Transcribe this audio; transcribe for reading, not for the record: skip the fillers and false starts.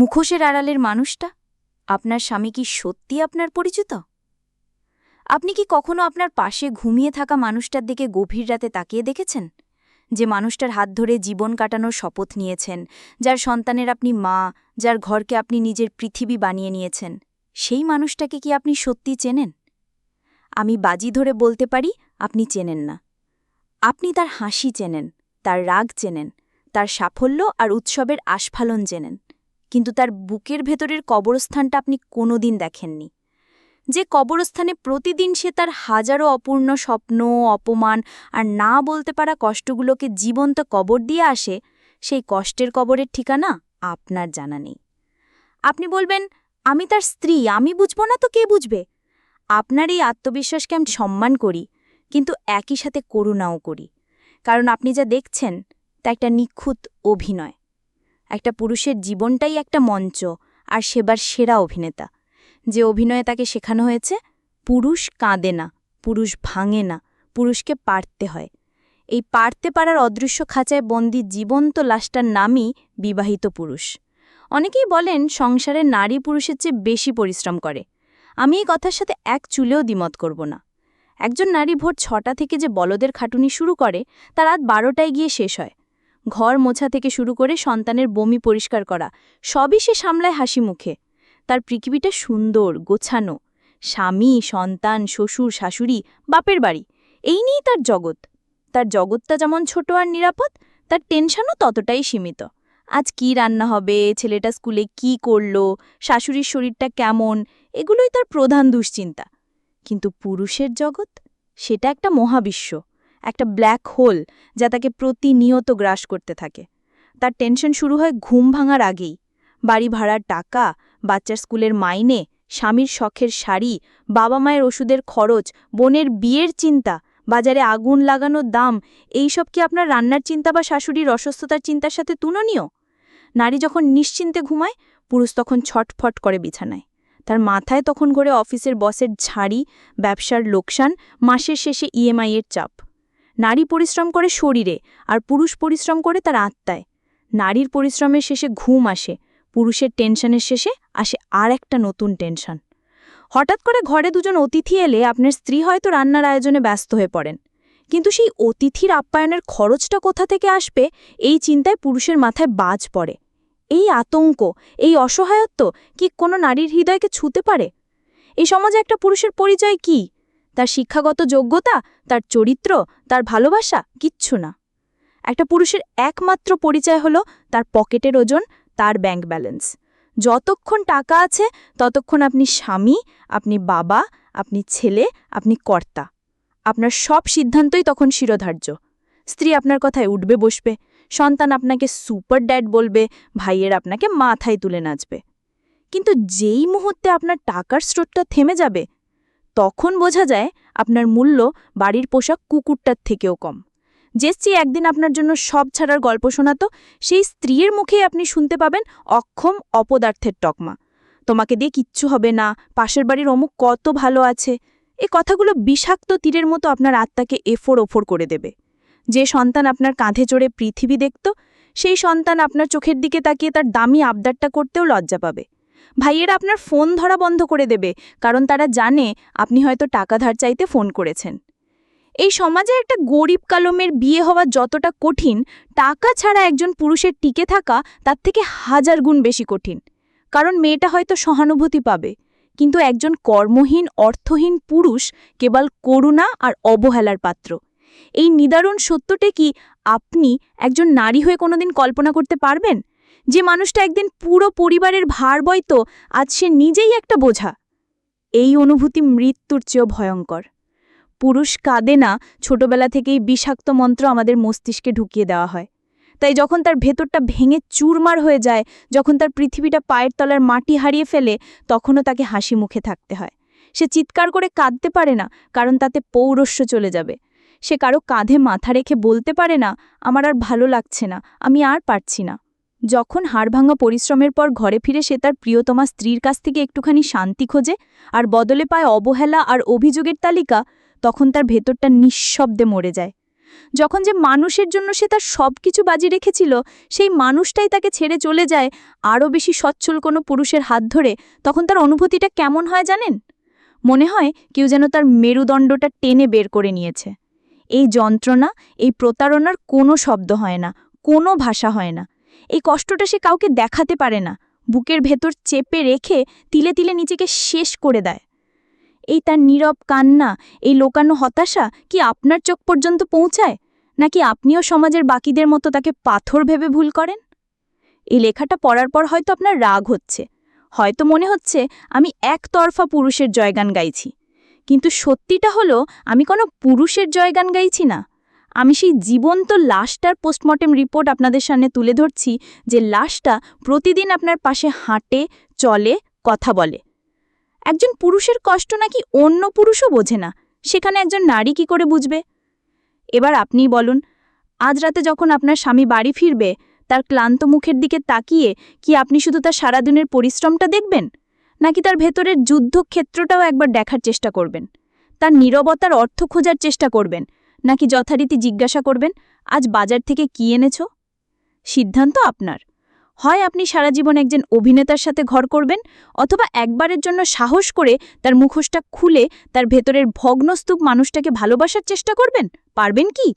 মুখোশের আড়ালের মানুষটা, আপনার স্বামী কি সত্যি আপনার পরিচিত? আপনি কি কখনো আপনার পাশে ঘুমিয়ে থাকা মানুষটার দিকে গভীর রাতে তাকিয়ে দেখেছেন? যে মানুষটার হাত ধরে জীবন কাটানোর শপথ নিয়েছেন, যার সন্তানের আপনি মা, যার ঘরকে আপনি নিজের পৃথিবী বানিয়ে নিয়েছেন, সেই মানুষটাকে কি আপনি সত্যি চেনেন? আমি বাজি ধরে বলতে পারি, আপনি চেনেন না। আপনি তার হাসি চেনেন, তার রাগ চেনেন, তার সাফল্য আর উৎসবের আস্ফালন চেনেন, কিন্তু তার বুকের ভেতরের কবরস্থানটা আপনি কোনোদিন দেখেননি। যে কবরস্থানে প্রতিদিন সে তার হাজারো অপূর্ণ স্বপ্ন, অপমান আর না বলতে পারা কষ্টগুলোকে জীবন্ত কবর দিয়ে আসে, সেই কষ্টের কবরের ঠিকানা আপনার জানা নেই। আপনি বলবেন, আমি তার স্ত্রী, আমি বুঝব না তো কে বুঝবে? আপনার এই আত্মবিশ্বাসকে আমি সম্মান করি, কিন্তু একই সাথে করুণাও করি। কারণ আপনি যা দেখছেন তা একটা নিখুঁত অভিনয়। একটা পুরুষের জীবনটাই একটা মঞ্চ, আর সেবার সেরা অভিনেতা। যে অভিনয়ে তাকে শেখানো হয়েছে, পুরুষ কাঁদে না, পুরুষ ভাঙে না, পুরুষকে পারতে হয়। এই পারতে পারার অদৃশ্য খাঁচায় বন্দী জীবন্ত লাশটার নামই বিবাহিত পুরুষ। অনেকেই বলেন সংসারে নারী পুরুষের চেয়ে বেশি পরিশ্রম করে। আমি এই কথার সাথে এক চুলেও দ্বিমত করব না। একজন নারী ভোর 6টা থেকে যে বলদের খাটুনি শুরু করে, তা রাত 12টায় গিয়ে শেষ হয়। ঘর মোছা থেকে শুরু করে সন্তানের বমি পরিষ্কার করা, সবই সে সামলায় হাসি মুখে। তার পৃথিবীটা সুন্দর, গোছানো। স্বামী, সন্তান, শ্বশুর, শাশুড়ি, বাপের বাড়ি, এই নিয়েই তার জগৎ। তার জগৎটা যেমন ছোট আর নিরাপদ, তার টেনশনও ততটাই সীমিত। আজ কি রান্না হবে, ছেলেটা স্কুলে কি করল, শাশুড়ির শরীরটা কেমন, এগুলোই তার প্রধান দুশ্চিন্তা। কিন্তু পুরুষের জগৎ, সেটা একটা মহাবিশ্ব, একটা ব্ল্যাক হোল, যা তাকে প্রতিনিয়ত গ্রাস করতে থাকে। তার টেনশন শুরু হয় ঘুম ভাঙার আগেই। বাড়ি ভাড়ার টাকা, বাচ্চার স্কুলের মাইনে, স্বামীর শখের শাড়ি, বাবা মায়ের ওষুধের খরচ, বোনের বিয়ের চিন্তা, বাজারে আগুন লাগানোর দাম, এইসব কি আপনার রান্নার চিন্তা বা শাশুড়ির অসুস্থতার চিন্তার সাথে তুলনীয়? নারী যখন নিশ্চিন্তে ঘুমায়, পুরুষ তখন ছটফট করে বিছানায়। তার মাথায় তখন ঘোরে অফিসের বসের ঝাড়ি, ব্যবসার লোকসান, মাসের শেষে ইএমআই-এর চাপ। নারী পরিশ্রম করে শরীরে, আর পুরুষ পরিশ্রম করে তার আত্মায়। নারীর পরিশ্রমের শেষে ঘুম আসে, পুরুষের টেনশনের শেষে আসে আর একটা নতুন টেনশন। হঠাৎ করে ঘরে দুজন অতিথি এলে আপনার স্ত্রী হয়তো রান্নার আয়োজনে ব্যস্ত হয়ে পড়েন, কিন্তু সেই অতিথির আপ্যায়নের খরচটা কোথা থেকে আসবে, এই চিন্তায় পুরুষের মাথায় বাজ পড়ে। এই আতঙ্ক, এই অসহায়ত্ব কি কোনো নারীর হৃদয়কে ছুঁতে পারে? এই সমাজে একটা পুরুষের পরিচয় কি? তার শিক্ষাগত যোগ্যতা, তার চরিত্র, তার ভালোবাসা? কিচ্ছু না। একটা পুরুষের একমাত্র পরিচয় হলো তার পকেটের ওজন, তার ব্যাংক ব্যালেন্স। যতক্ষণ টাকা আছে, ততক্ষণ আপনি স্বামী, আপনি বাবা, আপনি ছেলে, আপনি কর্তা। আপনার সব সিদ্ধান্তই তখন শিরোধার্য। স্ত্রী আপনার কথায় উঠবে বসবে, সন্তান আপনাকে সুপার ড্যাড বলবে, ভাইয়ের আপনাকে মাথায় তুলে নাচবে। কিন্তু যেই মুহূর্তে আপনার টাকার স্রোতটা থেমে যাবে, তখন বোঝা যায় আপনার মূল্য বাড়ির পোষা কুকুরটার থেকেও কম। যে স্ত্রী একদিন আপনার জন্য সব ছাড়ার গল্প শোনাতো, সেই স্ত্রীর মুখেই আপনি শুনতে পাবেন অক্ষম অপদার্থের তকমা। তোমাকে দিয়ে কিচ্ছু হবে না, পাশের বাড়ির অমুক কত ভালো আছে। এ কথাগুলো বিষাক্ত তীরের মতো আপনার আত্মাকে এফোর ওফোর করে দেবে। যে সন্তান আপনার কাঁধে চড়ে পৃথিবী দেখত, সেই সন্তান আপনার চোখের দিকে তাকিয়ে তার দামি আবদারটা করতেও লজ্জা পাবে। ভাইয়েরা আপনার ফোন ধরা বন্ধ করে দেবে, কারণ তারা জানে আপনি হয়তো টাকা ধার চাইতে ফোন করেছেন। এই সমাজে একটা গরিব কালমের বিয়ে হওয়া যতটা কঠিন, টাকা ছাড়া একজন পুরুষের টিকে থাকা তার থেকে 1000 গুণ বেশি কঠিন। কারণ মেয়েটা হয়তো সহানুভূতি পাবে, কিন্তু একজন কর্মহীন, অর্থহীন পুরুষ কেবল করুণা আর অবহেলার পাত্র। এই নিদারুণ সত্যটা কি আপনি একজন নারী হয়ে কোনোদিন কল্পনা করতে পারবেন? যে মানুষটা একদিন পুরো পরিবারের ভার বইত, আজ সে নিজেই একটা বোঝা। এই অনুভূতি মৃত্যুর চেয়েও ভয়ঙ্কর। পুরুষ কাঁদে না, ছোটবেলা থেকেই বিষাক্ত মন্ত্র আমাদের মস্তিষ্কে ঢুকিয়ে দেওয়া হয়। তাই যখন তার ভেতরটা ভেঙে চুরমার হয়ে যায়, যখন তার পৃথিবীটা পায়ের তলার মাটি হারিয়ে ফেলে, তখনও তাকে হাসি মুখে থাকতে হয়। সে চিৎকার করে কাঁদতে পারে না, কারণ তাতে পৌরস্য চলে যাবে। সে কারো কাঁধে মাথা রেখে বলতে পারে না, আমার আর ভালো লাগছে না, আমি আর পারছি না। যখন হাড়ভাঙা পরিশ্রমের পর ঘরে ফিরে সে তার প্রিয়তমা স্ত্রীর কাছ থেকে একটুখানি শান্তি খোঁজে, আর বদলে পায় অবহেলা আর অভিযোগের তালিকা, তখন তার ভেতরটা নিঃশব্দে মরে যায়। যখন যে মানুষের জন্য সে তার সবকিছু বাজি রেখেছিল সেই মানুষটাই তাকে ছেড়ে চলে যায় আরও বেশি সচ্ছল কোনো পুরুষের হাত ধরে, তখন তার অনুভূতিটা কেমন হয় জানেন? মনে হয় কেউ যেন তার মেরুদণ্ডটা টেনে বের করে নিয়েছে। এই যন্ত্রণা, এই প্রতারণার কোনো শব্দ হয় না, কোনো ভাষা হয় না। এই কষ্টটা সে কাউকে দেখাতে পারে না, বুকের ভেতর চেপে রেখে তিলে তিলে নিজেকে শেষ করে দেয়। এই তার নীরব কান্না, এই লোকানো হতাশা কি আপনার চোখ পর্যন্ত পৌঁছায়, নাকি আপনিও সমাজের বাকিদের মতো তাকে পাথর ভেবে ভুল করেন? এই লেখাটা পড়ার পর হয়তো আপনার রাগ হচ্ছে, হয়তো মনে হচ্ছে আমি একতরফা পুরুষের জয়গান গাইছি। কিন্তু সত্যিটা হলো আমি কোনো পুরুষের জয়গান গাইছি না। আমি সেই জীবন্ত লাশটার পোস্টমর্টেম রিপোর্ট আপনাদের সামনে তুলে ধরছি, যে লাশটা প্রতিদিন আপনার পাশে হাঁটে, চলে, কথা বলে। একজন পুরুষের কষ্ট নাকি অন্য পুরুষও বোঝে না, সেখানে একজন নারী কি করে বুঝবে? এবার আপনিই বলুন, আজ রাতে যখন আপনার স্বামী বাড়ি ফিরবে, তার ক্লান্ত মুখের দিকে তাকিয়ে কি আপনি শুধু তার সারাদিনের পরিশ্রমটা দেখবেন, নাকি তার ভেতরের যুদ্ধক্ষেত্রটাও একবার দেখার চেষ্টা করবেন? তার নীরবতার অর্থ খোঁজার চেষ্টা করবেন, নাকি যথারীতি জিজ্ঞাসা করবেন, আজ বাজার থেকে কি এনেছ? সিদ্ধান্ত আপনার। হয় আপনি সারা জীবন একজন অভিনেতার সাথে ঘর করবেন, অথবা একবারের জন্য সাহস করে তার মুখোশটা খুলে তার ভেতরের ভগ্নস্তূপ মানুষটাকে ভালোবাসার চেষ্টা করবেন। পারবেন কি?